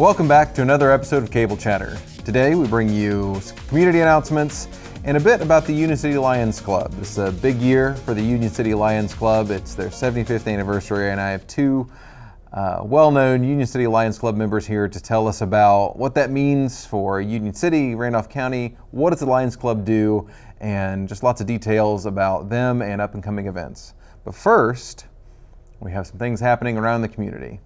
Welcome back to another episode of Cable Chatter. Today we bring you community announcements and a bit about the Union City Lions Club. This is a big year for the Union City Lions Club. It's their 75th anniversary, and I have two well-known Union City Lions Club members here to tell us about what that means for Union City, Randolph County, what does the Lions Club do, and just lots of details about them and up-and-coming events. But first, we have some things happening around the community.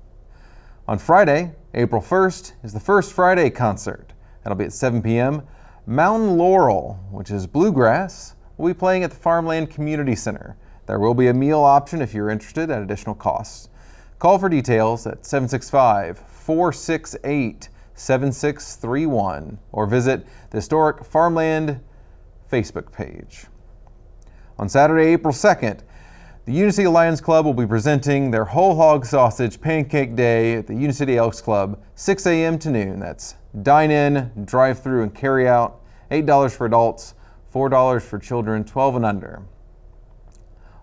On Friday, April 1st, is the First Friday concert. That'll be at 7 p.m. Mountain Laurel, which is bluegrass, will be playing at the Farmland Community Center. There will be a meal option if you're interested at additional costs. Call for details at 765-468-7631 or visit the Historic Farmland Facebook page. On Saturday, April 2nd, the Union City Lions Club will be presenting their Whole Hog Sausage Pancake Day at the Union City Elks Club, 6 a.m. to noon. That's dine-in, drive-through, and carry-out. $8 for adults, $4 for children 12 and under.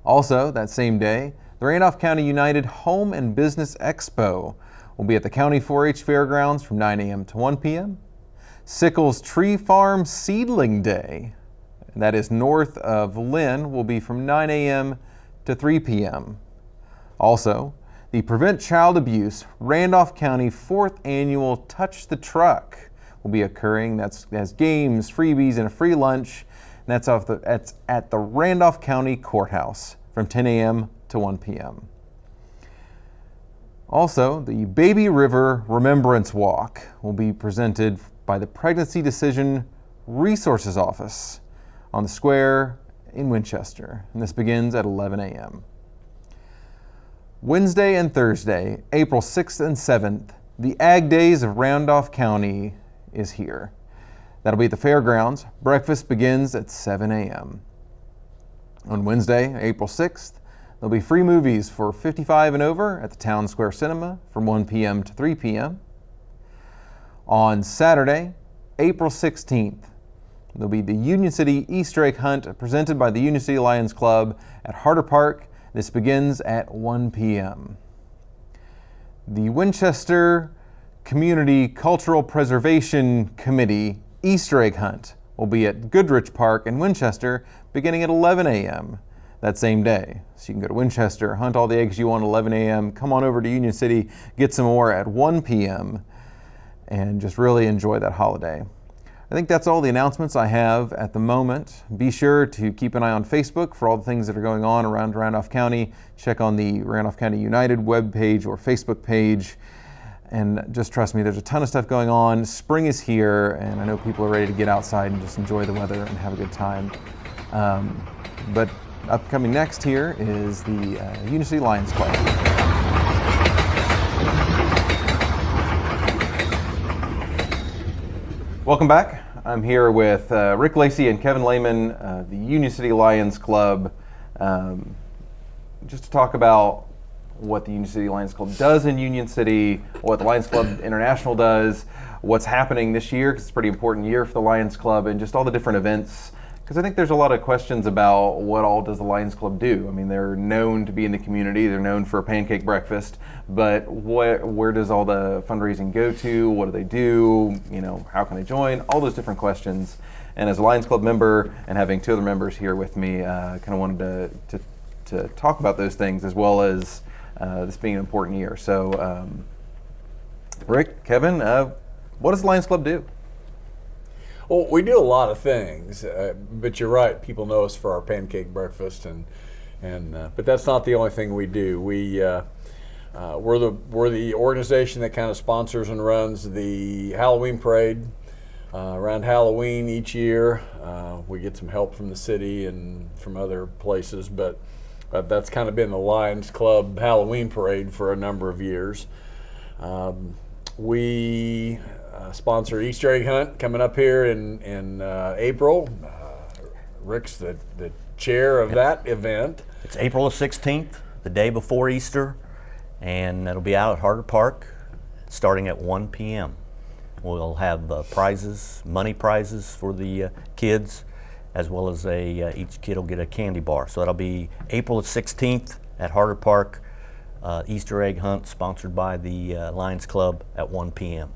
Also, that same day, the Randolph County United Home and Business Expo will be at the County 4-H Fairgrounds from 9 a.m. to 1 p.m. Sickles Tree Farm Seedling Day, that is north of Lynn, will be from 9 a.m. to 3 p.m. Also, the Prevent Child Abuse Randolph County 4th Annual Touch the Truck will be occurring. That's games, freebies, and a free lunch. And that's at the Randolph County Courthouse from 10 a.m. to 1 p.m. Also, the Baby River Remembrance Walk will be presented by the Pregnancy Decision Resources Office on the square in Winchester, and this begins at 11 a.m. Wednesday and Thursday, April 6th and 7th, the Ag Days of Randolph County is here. That'll be at the fairgrounds. Breakfast begins at 7 a.m. On Wednesday, April 6th, there'll be free movies for 55 and over at the Town Square Cinema from 1 p.m. to 3 p.m. On Saturday, April 16th, there'll be the Union City Easter egg hunt presented by the Union City Lions Club at Harder Park. This begins at 1 p.m. The Winchester Community Cultural Preservation Committee Easter egg hunt will be at Goodrich Park in Winchester beginning at 11 a.m. that same day. So you can go to Winchester, hunt all the eggs you want at 11 a.m., come on over to Union City, get some more at 1 p.m., and just really enjoy that holiday. I think that's all the announcements I have at the moment. Be sure to keep an eye on Facebook for all the things that are going on around Randolph County. Check on the Randolph County United webpage or Facebook page. And just trust me, there's a ton of stuff going on. Spring is here, and I know people are ready to get outside and just enjoy the weather and have a good time. But upcoming next here is the Union City Lions Club. Welcome back. I'm here with Rick Lacy and Kevin Lehman, the Union City Lions Club, just to talk about what the Union City Lions Club does in Union City, what the Lions Club International does, what's happening this year, because it's a pretty important year for the Lions Club, and just all the different events. Because I think there's a lot of questions about what all does the Lions Club do. I mean, they're known to be in the community. They're known for a pancake breakfast. But where does all the fundraising go to? What do they do? You know, how can they join? All those different questions. And as a Lions Club member and having two other members here with me, kind of wanted to talk about those things as well as this being an important year. So, Rick, Kevin, what does the Lions Club do? Well, we do a lot of things, but you're right. People know us for our pancake breakfast, but that's not the only thing we do. We're the organization that kind of sponsors and runs the Halloween parade around Halloween each year. We get some help from the city and from other places, but that's kind of been the Lions Club Halloween parade for a number of years. We sponsor Easter egg hunt coming up here in April. Rick's the chair of that event. It's April the 16th, the day before Easter, and it'll be out at Harder Park starting at 1 p.m. We'll have prizes, money prizes for the kids, as well as each kid will get a candy bar. So that'll be April the 16th at Harder Park, Easter egg hunt sponsored by the Lions Club at 1 p.m.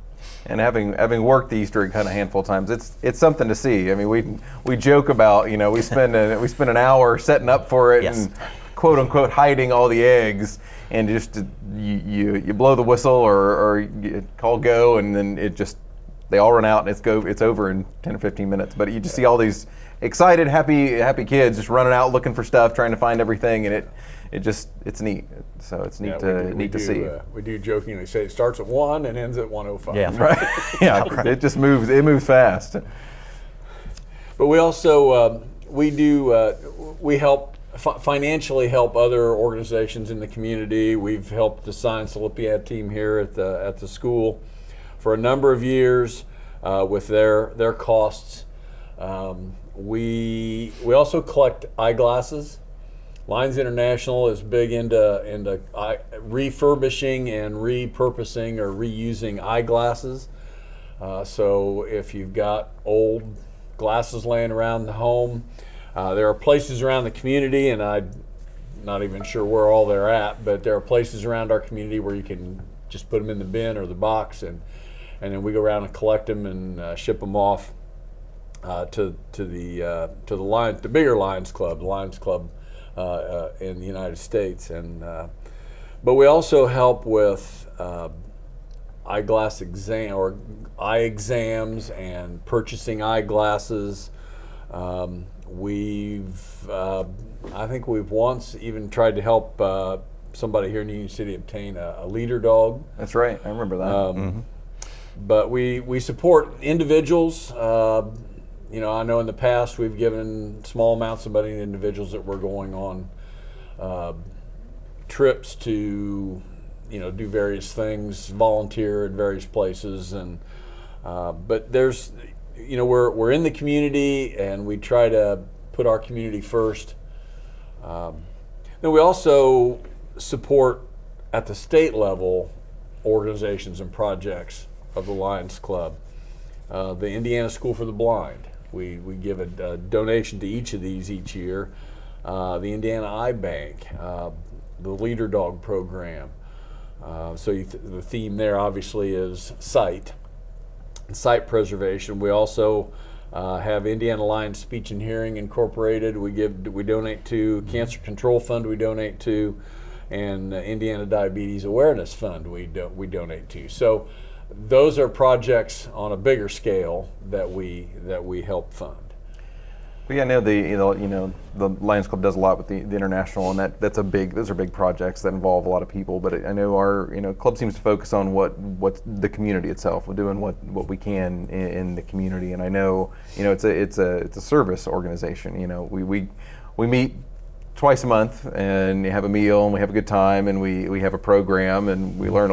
And having worked the Easter egg hunt a handful of times, it's something to see. I mean, we joke about, we spend an hour setting up for it, Yes. and quote unquote hiding all the eggs, and just you blow the whistle or you call go, and then they all run out and it's over in 10 or 15 minutes. But you just see all these excited, happy kids just running out looking for stuff, trying to find everything, and it's neat. So it's neat to see. We do jokingly say it starts at 1 and ends at 1:05. Yeah. Right. Yeah. Right. It just moves. It moves fast. But we also we help financially help other organizations in the community. We've helped the Science Olympiad team here at the school for a number of years with their costs. We also collect eyeglasses. Lions International is big into refurbishing and repurposing or reusing eyeglasses. So if you've got old glasses laying around the home, there are places around the community, and I'm not even sure where all they're at, but there are places around our community where you can just put them in the bin or the box, and then we go around and collect them and ship them off to the bigger Lions Club, in the United States, but we also help with eye exams and purchasing eyeglasses. I think we've once even tried to help somebody here in Union City obtain a leader dog. That's right. I remember that. But we support individuals. I know in the past we've given small amounts of money to individuals that were going on trips to, do various things, volunteer at various places, and but there's, we're in the community and we try to put our community first. Then we also support at the state level organizations and projects of the Lions Club. The Indiana School for the Blind. We give a donation to each of these each year. The Indiana Eye Bank, the Leader Dog Program. The theme there obviously is sight preservation. We also have Indiana Lions Speech and Hearing Incorporated. We donate to Cancer Control Fund. We donate to, and Indiana Diabetes Awareness Fund. We donate to. So those are projects on a bigger scale that we help fund. But yeah, I know the Lions Club does a lot with the international, and those are big projects that involve a lot of people. But I know our club seems to focus on what the community itself. We're doing what we can in the community, and I know it's a service organization. We meet twice a month and have a meal and we have a good time and we have a program and we learn.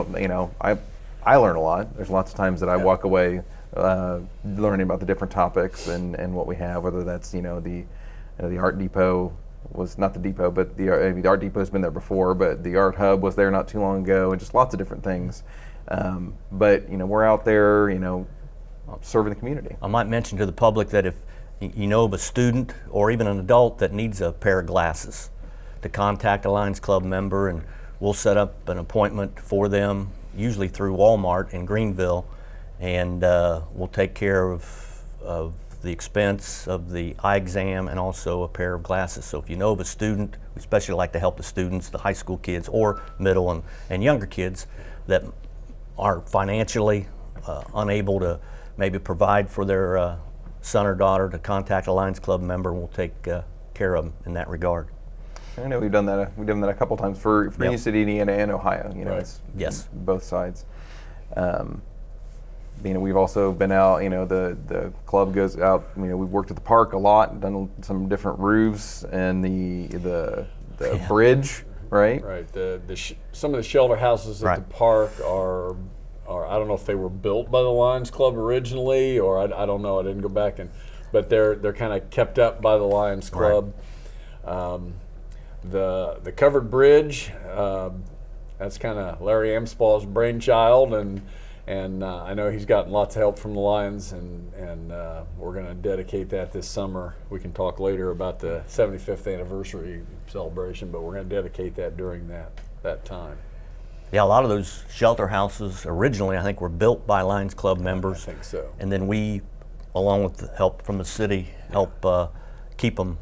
I learn a lot. There's lots of times that I walk away learning about the different topics and what we have, whether that's the Art Depot was not the depot, but the Art Depot's been there before, but the Art Hub was there not too long ago, and just lots of different things. But we're out there, serving the community. I might mention to the public that if you know of a student or even an adult that needs a pair of glasses, to contact a Lions Club member, and we'll set up an appointment for them, usually through Walmart in Greenville, and we'll take care of the expense of the eye exam and also a pair of glasses. So if you know of a student, we especially like to help the students, the high school kids or middle and younger kids that are financially unable to maybe provide for their son or daughter, to contact a Lions Club member, and we'll take care of them in that regard. I know we've done that a couple times for Union City, Indiana, and Ohio. Right. It's Yes. both sides. We've also been out. The club goes out. We've worked at the park a lot, done some different roofs and the bridge. Right. Right. Some of the shelter houses at the park are I don't know if they were built by the Lions Club originally, or I don't know. I didn't go back but they're kind of kept up by the Lions Club. Right. The covered bridge, that's kind of Larry Amspaugh's brainchild, and I know he's gotten lots of help from the Lions, and we're going to dedicate that this summer. We can talk later about the 75th anniversary celebration, but we're going to dedicate that during that time. Yeah, a lot of those shelter houses originally, I think, were built by Lions Club members. I think so. And then we, along with the help from the city, help keep them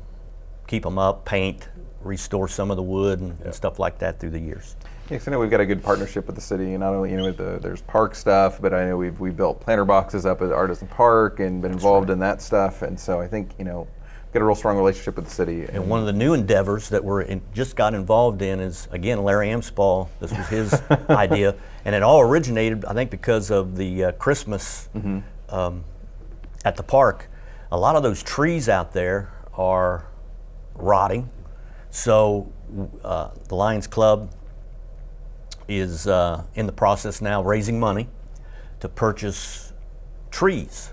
up, paint, restore some of the wood and stuff like that through the years. Yeah, 'cause I know we've got a good partnership with the city, and not only with there's park stuff, but I know we built planter boxes up at Artisan Park and been involved in that stuff, and so I think got a real strong relationship with the city. And one of the new endeavors that just got involved in is, again, Larry Amspall. This was his idea, and it all originated, I think, because of the Christmas at the park. A lot of those trees out there are rotting, so the Lions Club is in the process now raising money to purchase trees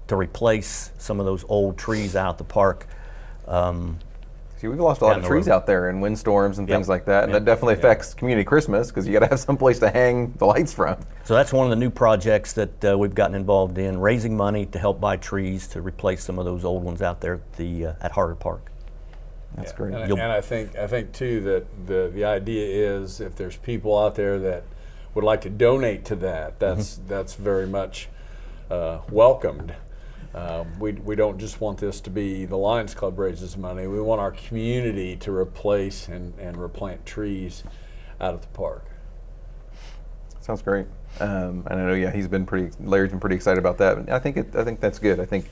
to replace some of those old trees out at the park. See, we've lost a lot of trees out there in windstorms and things like that, and that definitely affects community Christmas because you got to have some place to hang the lights from. So that's one of the new projects that we've gotten involved in, raising money to help buy trees to replace some of those old ones out there at Harder Park. That's great. And I think too that the idea is if there's people out there that would like to donate to that, that's very much welcomed. We don't just want this to be the Lions Club raises money. We want our community to replace and replant trees out at the park. Sounds great. And I know, Larry's been pretty excited about that. And I think that's good. I think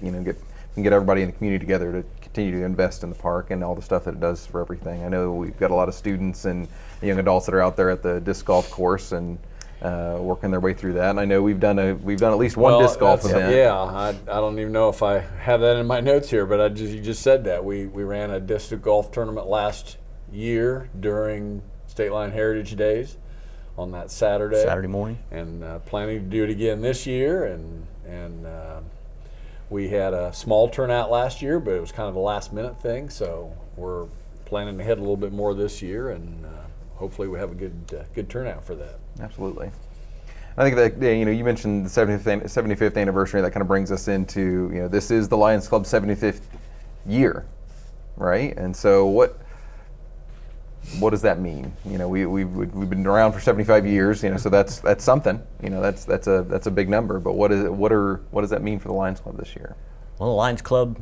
get everybody in the community together to continue to invest in the park and all the stuff that it does for everything. I know we've got a lot of students and young adults that are out there at the disc golf course and working their way through that. And I know we've done at least one disc golf event. Yeah, I don't even know if I have that in my notes here, but you just said that we ran a disc golf tournament last year during State Line Heritage Days on that Saturday morning, and planning to do it again this year. And we had a small turnout last year, but it was kind of a last minute thing. So we're planning ahead a little bit more this year, and hopefully we have a good turnout for that. Absolutely. I think that you mentioned the 75th anniversary. That kind of brings us into this is the Lions Club 75th year, right? And so what does that mean? We've been around for 75 years. So that's something. That's a big number. But what does that mean for the Lions Club this year? Well, the Lions Club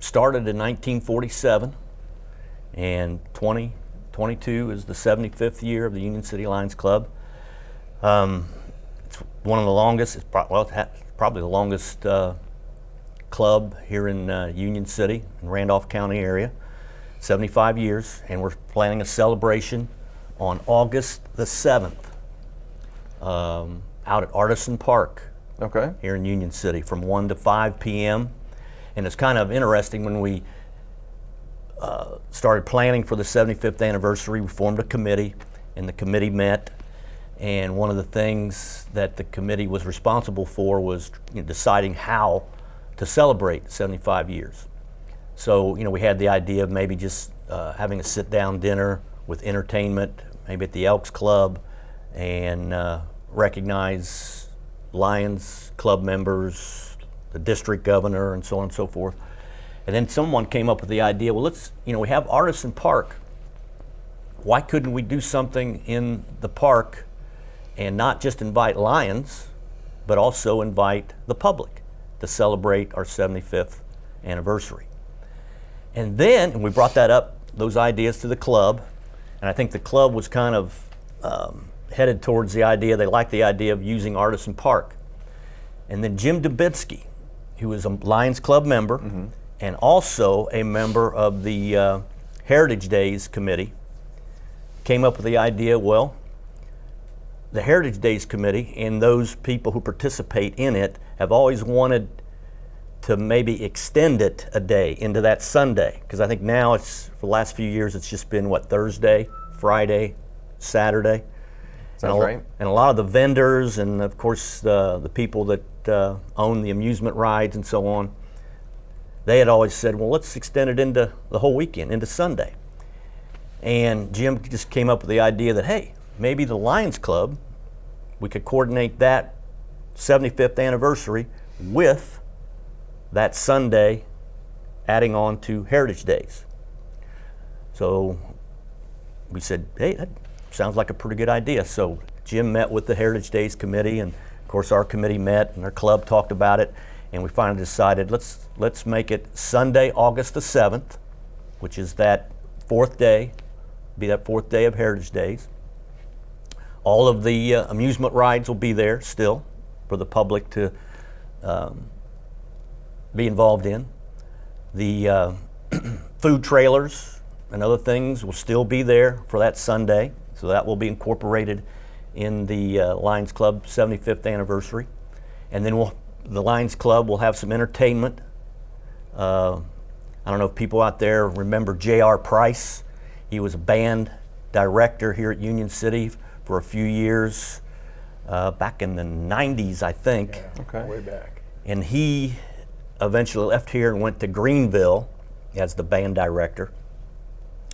started in 1947, and 2022 is the 75th year of the Union City Lions Club. It's one of the longest. It's probably the longest club here in Union City, in Randolph County area. 75 years, and we're planning a celebration on August the 7th out at Artisan Park here in Union City from 1 to 5 p.m. And it's kind of interesting, when we started planning for the 75th anniversary, we formed a committee, and the committee met, and one of the things that the committee was responsible for was deciding how to celebrate 75 years. So, we had the idea of maybe just having a sit-down dinner with entertainment, maybe at the Elks Club, and recognize Lions Club members, the district governor, and so on and so forth. And then someone came up with the idea, well, we have Artisan Park. Why couldn't we do something in the park and not just invite Lions, but also invite the public to celebrate our 75th anniversary? And then we brought those ideas to the club, and I think the club was kind of headed towards the idea, they liked the idea of using Artisan Park. And then Jim Dubinsky, who is a Lions Club member and also a member of the Heritage Days Committee, came up with the idea, well, the Heritage Days Committee and those people who participate in it have always wanted to maybe extend it a day into that Sunday, because I think now for the last few years it's just been Thursday, Friday, Saturday. Sounds right. And a lot of the vendors and of course the people that own the amusement rides and so on, they had always said, well, let's extend it into the whole weekend, into Sunday. And Jim just came up with the idea that, hey, maybe the Lions Club, we could coordinate that 75th anniversary with that Sunday, adding on to Heritage Days. So we said, hey, that sounds like a pretty good idea. So Jim met with the Heritage Days Committee, and of course our committee met, and our club talked about it, and we finally decided let's make it Sunday, August the 7th, which is that fourth day of Heritage Days. All of the amusement rides will be there still for the public to be involved in. The food trailers and other things will still be there for that Sunday, so that will be incorporated in the Lions Club 75th anniversary. And then the Lions Club will have some entertainment. I don't know if people out there remember J.R. Price. He was a band director here at Union City for a few years, back in the 90s, I think. Yeah, Okay. way back. And he eventually left here and went to Greenville as the band director.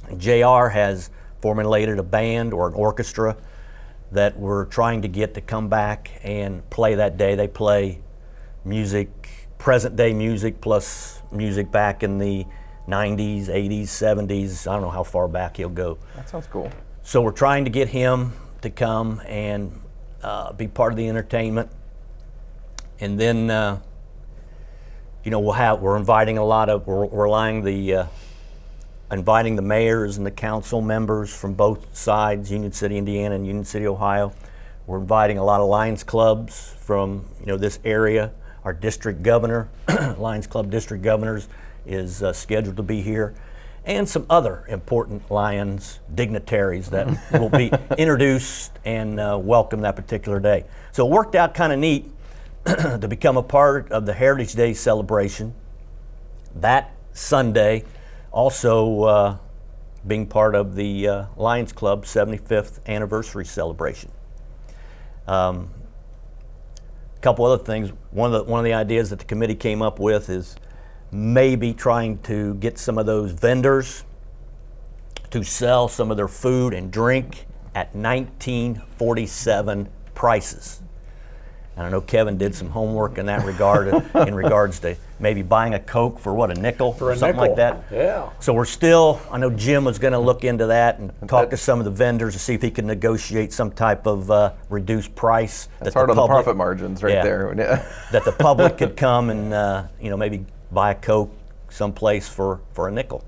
And JR has formulated a band or an orchestra that we're trying to get to come back and play that day. They play music, present day music, plus music back in the 90s, 80s, 70s. I don't know how far back he'll go. That sounds cool. So we're trying to get him to come and be part of the entertainment. And then we're inviting inviting the mayors and the council members from both sides, Union City, Indiana, and Union City, Ohio. We're inviting a lot of Lions clubs from this area. Our district governor, Lions Club district governors, is scheduled to be here, and some other important Lions dignitaries that will be introduced and welcome that particular day. So it worked out kind of neat to become a part of the Heritage Day celebration that Sunday, also being part of the Lions Club 75th anniversary celebration. A couple other things. One of the ideas that the committee came up with is maybe trying to get some of those vendors to sell some of their food and drink at 1947 prices. And I know Kevin did some homework in that regard, in regards to maybe buying a Coke for what, a nickel? For a something nickel. like that. Yeah. So I know Jim was going to look into that and talk to some of the vendors to see if he can negotiate some type of reduced price. That's hard on the profit margins right there. That the public could come and maybe buy a Coke someplace for a nickel.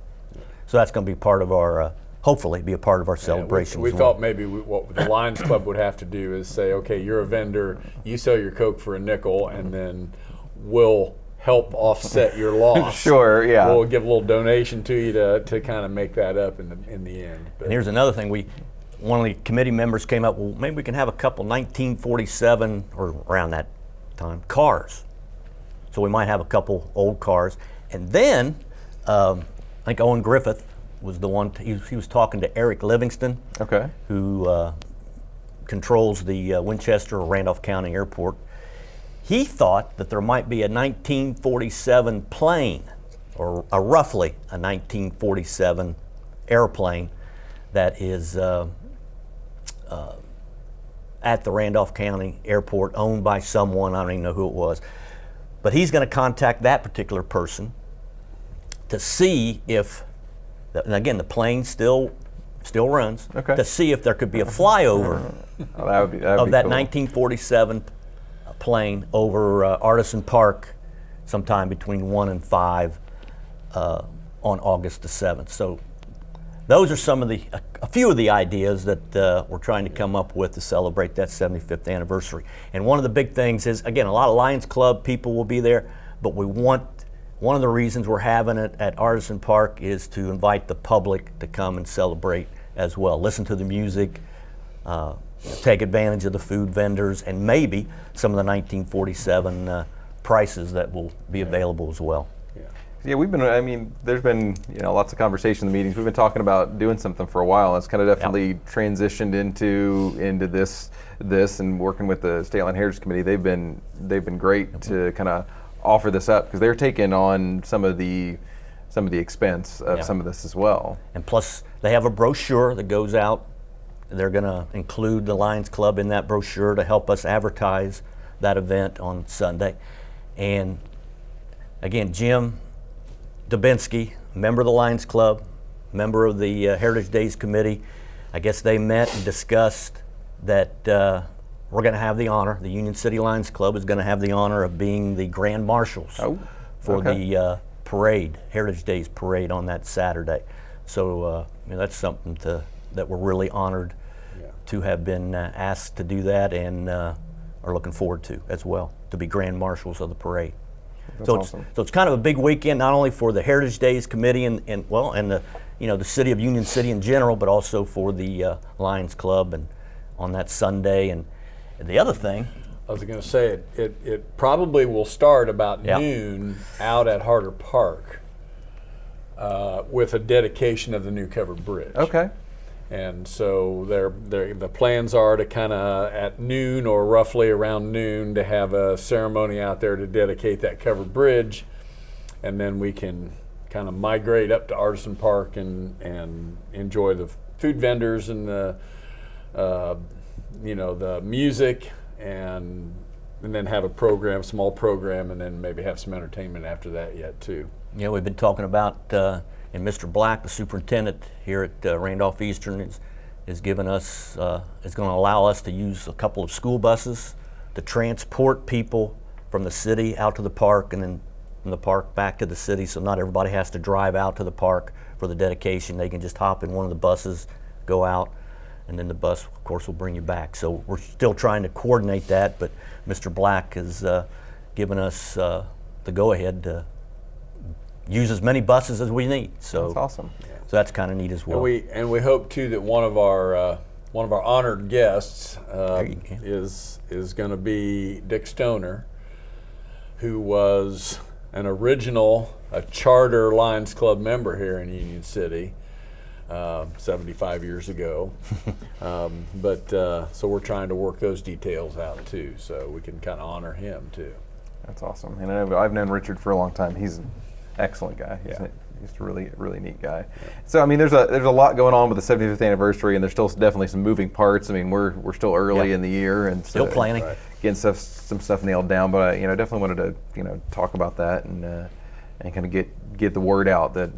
So that's going to be part of our, hopefully be a part of our celebration. We as well. thought maybe what the Lions Club would have to do is say, okay, you're a vendor, you sell your Coke for a nickel, and then we'll help offset your loss. Sure, yeah. We'll give a little donation to you to kind of make that up in the end. But And here's another thing. One of the committee members came up, well, maybe we can have a couple 1947 or around that time cars. So we might have a couple old cars. And then I think Owen Griffith was the one, he was talking to Eric Livingston, Okay. who controls the Winchester or Randolph County Airport. He thought that there might be a 1947 plane, or roughly a 1947 airplane that is at the Randolph County Airport, owned by someone, I don't even know who it was. But he's going to contact that particular person to see if, and again, the plane still runs, Okay. to see if there could be a flyover Oh, that would be of that cool. 1947 plane over Artisan Park sometime between 1 and 5 on August the 7th. So those are some of a few of the ideas that we're trying to come up with to celebrate that 75th anniversary. And one of the big things is, again, a lot of Lions Club people will be there, but one of the reasons we're having it at Artisan Park is to invite the public to come and celebrate as well. Listen to the music, take advantage of the food vendors, and maybe some of the 1947 prices that will be available as well. Yeah, there's been lots of conversation in the meetings. We've been talking about doing something for a while. It's kind of definitely transitioned into this and working with the State Line Heritage Committee. They've been great to kind of offer this up because they're taking on some of the expense of some of this as well. And plus, they have a brochure that goes out. They're going to include the Lions Club in that brochure to help us advertise that event on Sunday. And again, Jim Dubinsky, member of the Lions Club, member of the Heritage Days Committee, I guess they met and discussed that we're going to have the honor, the Union City Lions Club is going to have the honor of being the Grand Marshals for the parade, Heritage Days parade on that Saturday. So that's something that we're really honored to have been asked to do that, and are looking forward to as well, to be Grand Marshals of the parade. That's so awesome. It's kind of a big weekend, not only for the Heritage Days Committee and the city of Union City in general, but also for the Lions Club and on that Sunday. And the other thing, I was going to say it probably will start about noon out at Harder Park with a dedication of the new covered bridge. Okay. And so the plans are to kind of at noon or roughly around noon to have a ceremony out there to dedicate that covered bridge, and then we can kind of migrate up to Artisan Park and enjoy the food vendors and the the music, and then have a small program, and then maybe have some entertainment after that yet too. Yeah, we've been talking about, and Mr. Black, the superintendent here at Randolph Eastern, is giving us, is going to allow us to use a couple of school buses to transport people from the city out to the park, and then from the park back to the city, so not everybody has to drive out to the park for the dedication. They can just hop in one of the buses, go out, and then the bus, of course, will bring you back. So we're still trying to coordinate that, but Mr. Black has given us the go-ahead to use as many buses as we need. So that's awesome. So that's kind of neat as well. And we hope too that one of our honored guests is going to be Dick Stoner, who was a charter Lions Club member here in Union City 75 years ago. So we're trying to work those details out too, so we can kind of honor him too. That's awesome. And I've known Richard for a long time. He's an excellent guy. He's a really, really neat guy. Yeah. So I mean, there's a lot going on with the 75th anniversary, and there's still definitely some moving parts. I mean, we're still early in the year, and still planning, getting some stuff nailed down. But I definitely wanted to talk about that and kind of get the word out that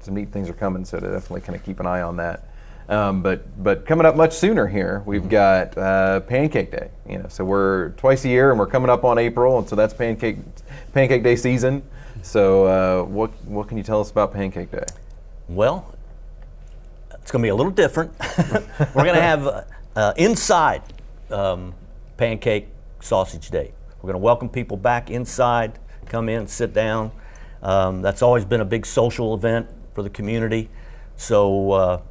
some neat things are coming. So to definitely kind of keep an eye on that. But coming up much sooner here, we've got Pancake Day. So we're twice a year, and we're coming up on April, and so that's Pancake Day season. So what can you tell us about Pancake Day? Well, it's going to be a little different. We're going to have inside Pancake Sausage Day. We're going to welcome people back inside, come in, sit down. That's always been a big social event for the community. So,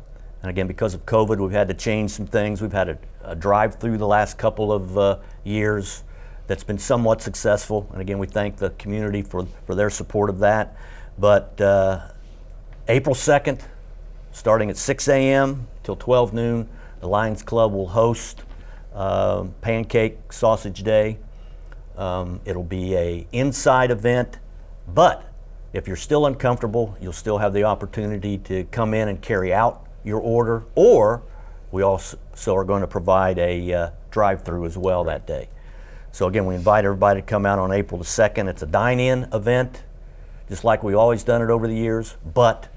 and again, because of COVID, we've had to change some things. We've had a drive-through the last couple of years that's been somewhat successful, and again, we thank the community for their support of that. But April 2nd, starting at 6 a.m. till 12 noon, the Lions Club will host Pancake Sausage Day. It'll be an inside event, but if you're still uncomfortable, you'll still have the opportunity to come in and carry out your order, or we also are going to provide a drive-through as well that day. So again, we invite everybody to come out on April the 2nd. It's a dine-in event, just like we've always done it over the years. But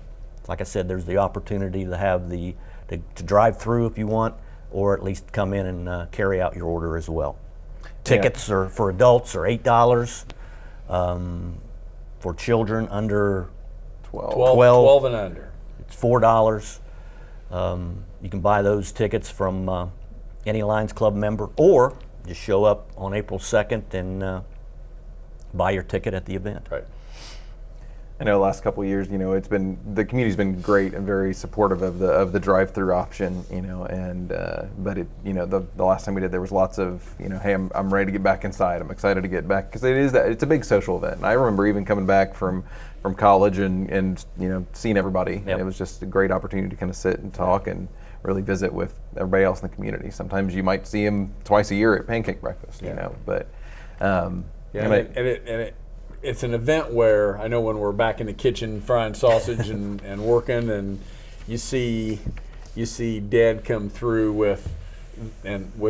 like I said, there's the opportunity to have to drive through if you want, or at least come in and carry out your order as well. Tickets are for adults are $8. For children under 12 and under, it's $4. You can buy those tickets from any Lions Club member, or just show up on April 2nd and buy your ticket at the event. Right. I know the last couple of years, the community's been great and very supportive of the drive-through option, but the last time we did, there was lots of, hey, I'm ready to get back inside. I'm excited to get back, because it's a big social event. And I remember even coming back from college and seeing everybody. Yep. It was just a great opportunity to kind of sit and talk and really visit with everybody else in the community. Sometimes you might see them twice a year at pancake breakfast, but it's an event where I know when we're back in the kitchen frying sausage and working, and you see Dad come through with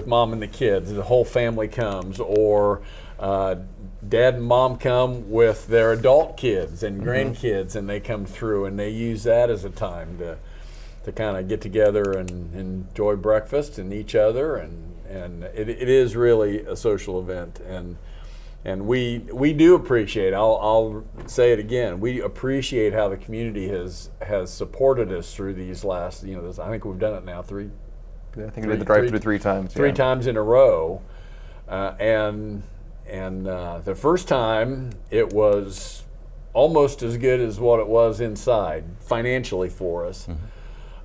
Mom and the kids. The whole family comes, or Dad and Mom come with their adult kids and grandkids, and they come through, and they use that as a time to kind of get together and enjoy breakfast and each other, and it is really a social event, and we do appreciate. I'll say it again. We appreciate how the community has supported us through these last. I think we've done it now I think we did the drive-through 3 times. Three times in a row, and the first time it was almost as good as what it was inside financially for us.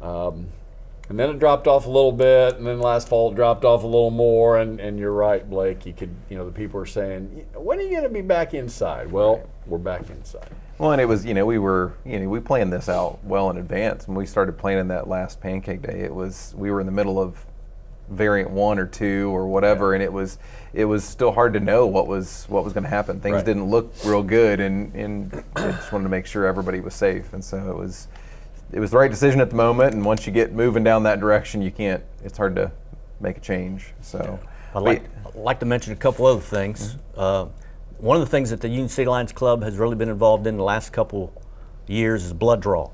And then it dropped off a little bit, and then last fall it dropped off a little more. And you're right, Blake. You could, the people are saying, "When are you going to be back inside?" Well, we're back inside. Well, and it was, we planned this out well in advance. When we started planning that last Pancake Day, we were in the middle of variant 1 or 2 or whatever, and it was still hard to know what was going to happen. Things Right. didn't look real good, and I just wanted to make sure everybody was safe. And so it was the right decision at the moment. And once you get moving down that direction, it's hard to make a change. So I'd like to mention a couple other things. One of the things that the Union City Lions Club has really been involved in the last couple years is blood draw.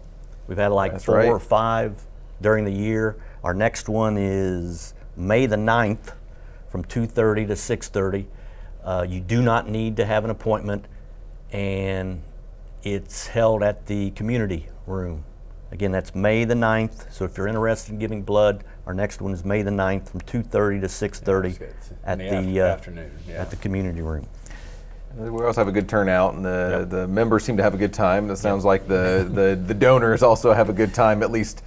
We've had like That's 4 right. or 5 during the year. Our next one is May the 9th from 2:30 to 6:30. You do not need to have an appointment, and it's held at the community room. Again, that's May the 9th. So if you're interested in giving blood, our next one is May the 9th from 2:30 to 6:30 at the afternoon. Yeah. at the community room. we also have a good turnout, and the members seem to have a good time. It sounds like the donors also have a good time, at least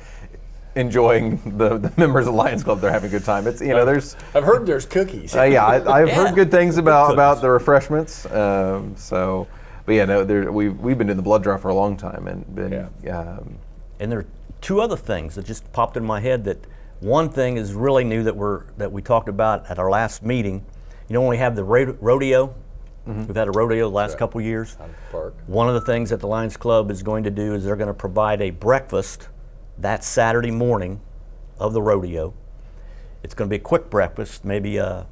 enjoying the members of the Lions Club. They're having a good time. It's there's I've heard there's cookies. I've heard good things about the refreshments. But yeah, no, we've been doing the blood draw for a long time, and been And there are 2 other things that just popped in my head. That one thing is really new that we talked about at our last meeting. When we have the rodeo, we've had a rodeo the last couple years. Out of the park. One of the things that the Lions Club is going to do is they're going to provide a breakfast that Saturday morning of the rodeo. It's going to be a quick breakfast, maybe a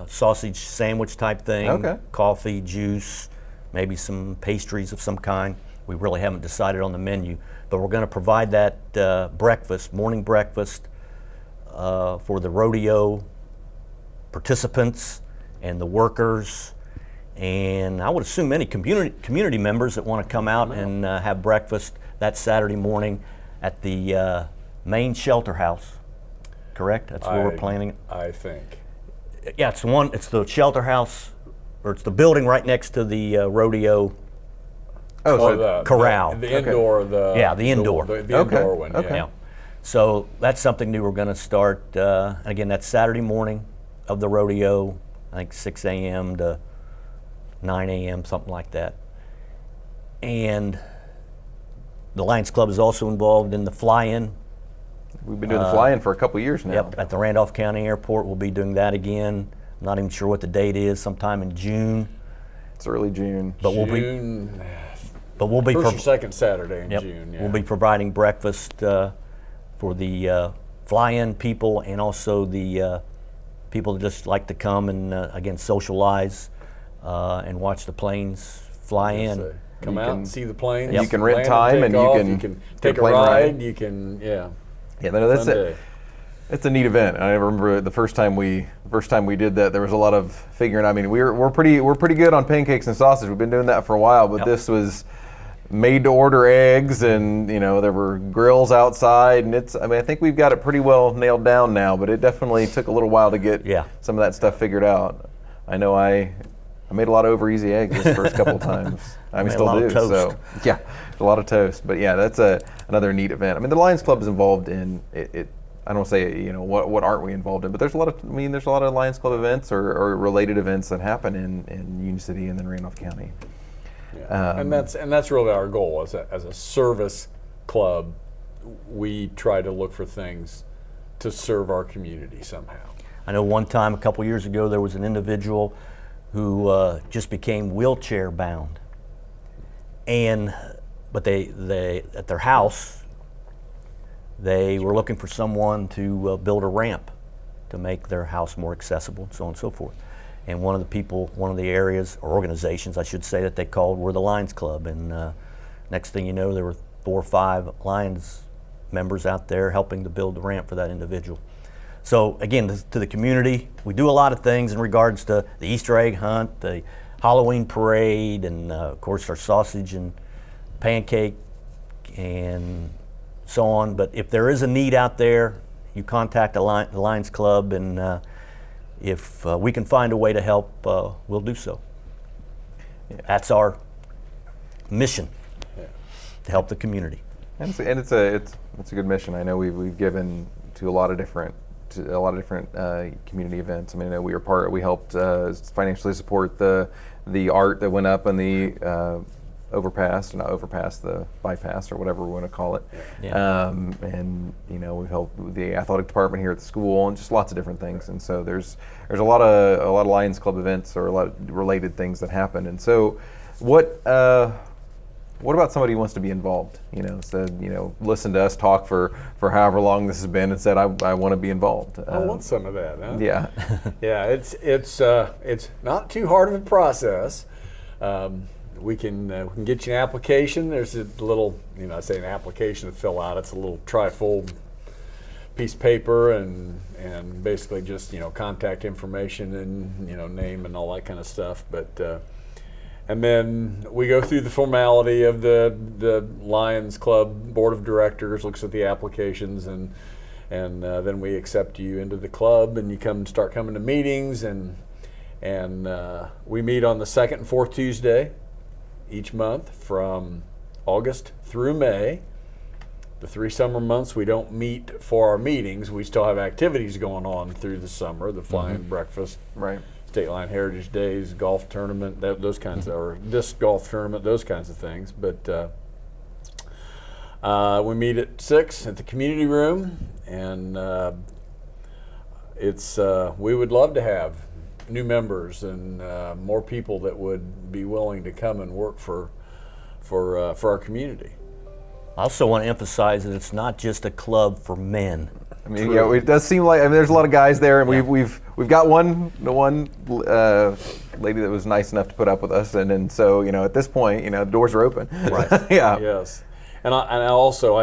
sausage sandwich type thing, Okay. coffee, juice, maybe some pastries of some kind. We really haven't decided on the menu, but we're going to provide that morning breakfast for the rodeo participants and the workers, and I would assume any community members that want to come out and have breakfast that Saturday morning at the main shelter house. Correct? That's where we're planning it. I think. Yeah, it's the shelter house, or it's the building right next to the rodeo. Corral. The indoor. The indoor. The indoor one. Okay. Yeah. So that's something new we're going to start. And again, that's Saturday morning of the rodeo, I think 6 a.m. to 9 a.m., something like that. And the Lions Club is also involved in the fly-in. we've been doing the fly-in for a couple years now. Yep, at the Randolph County Airport. We'll be doing that again. I'm not even sure what the date is, sometime in June. It's early June. But we'll be First or second Saturday in Yep. June. Yeah. We'll be providing breakfast for the fly-in people, and also the people that just like to come and again socialize and watch the planes fly in. So come out and see the planes. You can rent land time, and take you off, can take a plane ride. ride. You can Yeah, no, that's fun it. day. It's a neat event. I remember the first time we did that, there was a lot of figuring. I mean, we're pretty good on pancakes and sausage. We've been doing that for a while, but this was made to order eggs, and there were grills outside, and I think we've got it pretty well nailed down now, but it definitely took a little while to get some of that stuff figured out. I know I made a lot of over easy eggs this first couple of times. I Made a still lot do. of toast. So yeah, a lot of toast. But yeah, that's another neat event. I mean, the Lions Club is involved in it. I don't say what aren't we involved in, but there's a lot of Lions Club events or related events that happen in Union City and then Randolph County. Yeah. And that's really our goal as a service club. We try to look for things to serve our community somehow. I know one time a couple years ago there was an individual who just became wheelchair bound, but they at their house they were looking for someone to build a ramp to make their house more accessible, and so on and so forth. And one of the areas or organizations I should say that they called were the Lions Club, and next thing you know there were 4 or 5 Lions members out there helping to build the ramp for that individual. So again, to the community, we do a lot of things in regards to the Easter egg hunt, the Halloween parade, and of course our sausage and pancake and so on. But if there is a need out there, you contact the Lions Club, and if we can find a way to help, we'll do so. Yeah. That's our mission, to help the community. And it's a good mission. I know we've given to a lot of different community events. I mean, I know we helped financially support the art that went up on the the bypass, or whatever we want to call it. Yeah. And we helped with the athletic department here at the school, and just lots of different things. And so there's a lot of Lions Club events, or a lot of related things that happen. And so what about somebody who wants to be involved? Listen to us talk for however long this has been, and said, I want to be involved. I want some of that, huh? Yeah. Yeah, it's not too hard of a process. We can get you an application. There's a little, I say an application to fill out. It's a little trifold piece of paper, and basically just contact information and name and all that kind of stuff. But and then we go through the formality of the Lions Club Board of Directors, looks at the applications, and then we accept you into the club, and you start coming to meetings, and we meet on the second and fourth Tuesday each month from August through May. The 3 summer months we don't meet for our meetings. We still have activities going on through the summer, the flying breakfast, right, State Line Heritage Days, golf tournament, those kinds of, or disc golf tournament, those kinds of things. But we meet at 6 at the community room, and we would love to have new members and more people that would be willing to come and work for our community. I also want to emphasize that it's not just a club for men. I mean, yeah, it does seem like there's a lot of guys there, and we've got one lady that was nice enough to put up with us, and so at this point, the doors are open. Right. Yeah. Yes, and I also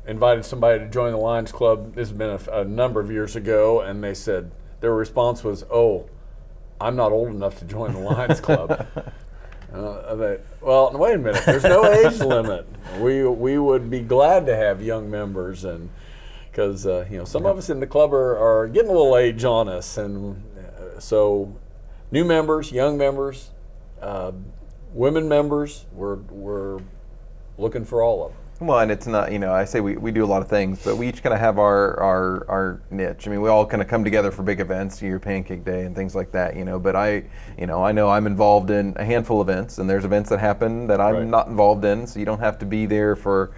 invited somebody to join the Lions Club. This has been a number of years ago, and they said their response was, "Oh, I'm not old enough to join the Lions Club." Well, wait a minute. There's no age limit. We would be glad to have young members, and because some of us in the club are getting a little age on us, and so new members, young members, women members, we're looking for all of them. Well, and it's not, I say we do a lot of things, but we each kind of have our niche. I mean, we all kind of come together for big events, your Pancake Day and things like that, but I know I'm involved in a handful of events, and there's events that happen that I'm not involved in, so you don't have to be there for,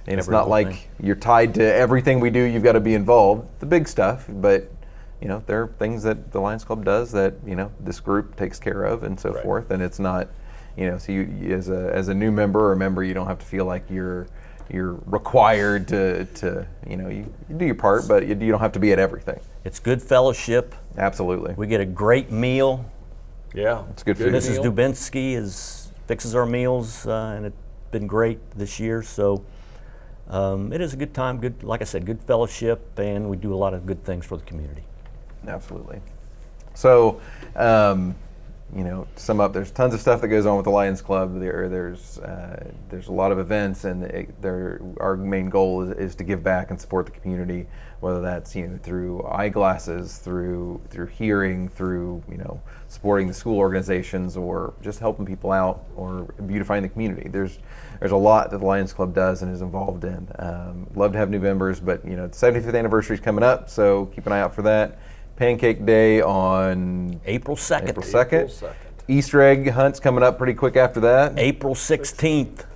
it's not like you're tied to everything we do, you've got to be involved. The big stuff, but there are things that the Lions Club does that, this group takes care of and so forth, and it's not, so you as a new member or a member, you don't have to feel like you're required to you do your part, but you don't have to be at everything. It's good fellowship. Absolutely. We get a great meal. Yeah, it's good food. Mrs. Dubinsky fixes our meals, and it's been great this year. So it is a good time. Good, like I said, good fellowship, and we do a lot of good things for the community. Absolutely. So. To sum up, there's tons of stuff that goes on with the Lions Club. There's a lot of events, and our main goal is to give back and support the community, whether that's through eyeglasses, through hearing, through supporting the school organizations, or just helping people out, or beautifying the community. There's a lot that the Lions Club does and is involved in. Love to have new members, but the 75th anniversary is coming up, so keep an eye out for that. Pancake Day on April 2nd. April 2nd. Easter egg hunt's coming up pretty quick after that. April 16th.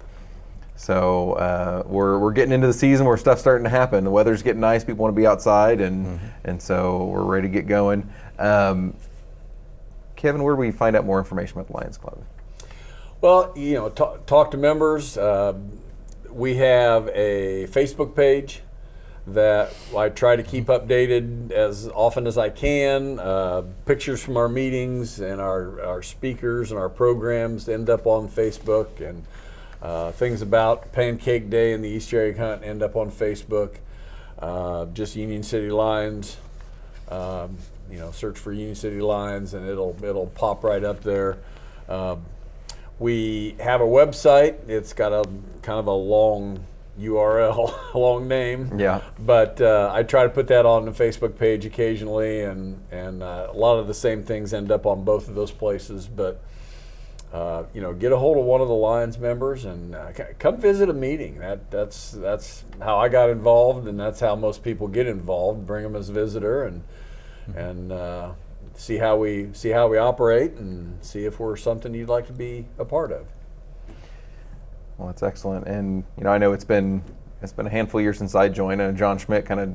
So we're getting into the season where stuff's starting to happen. The weather's getting nice. People want to be outside, and so we're ready to get going. Kevin, where do we find out more information about the Lions Club? Well, talk to members. We have a Facebook page that I try to keep updated as often as I can. Pictures from our meetings and our speakers and our programs end up on Facebook, and things about Pancake Day and the Easter egg hunt end up on Facebook. Just Union City Lions. Search for Union City Lions, and it'll pop right up there. We have a website. It's got a kind of a long URL, a long name. Yeah. But I try to put that on the Facebook page occasionally, and a lot of the same things end up on both of those places. But get a hold of one of the Lions members and come visit a meeting. That's how I got involved, and that's how most people get involved. Bring them as a visitor and see how we operate, and see if we're something you'd like to be a part of. Well, that's excellent, and I know it's been a handful of years since I joined, and John Schmidt kind of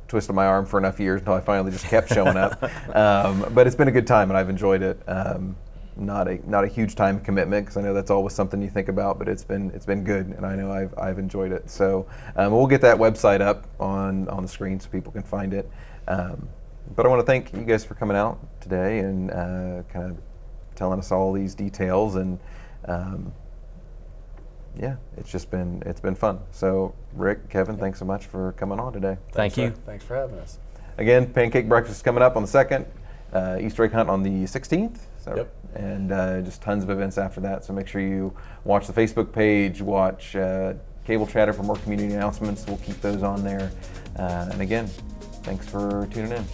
twisted my arm for enough years until I finally just kept showing up. But it's been a good time, and I've enjoyed it. Not a huge time commitment, because I know that's always something you think about, but it's been good, and I know I've enjoyed it. So we'll get that website up on the screen so people can find it. But I want to thank you guys for coming out today and kind of telling us all these details, and it's been fun. So Rick, Kevin, thanks so much for coming on today. Thank you. Thanks for having us. Again, Pancake Breakfast is coming up on the 2nd, Easter egg hunt on the 16th. So, Yep. And just tons of events after that. So make sure you watch the Facebook page, watch Cable Chatter for more community announcements. We'll keep those on there. And again, thanks for tuning in.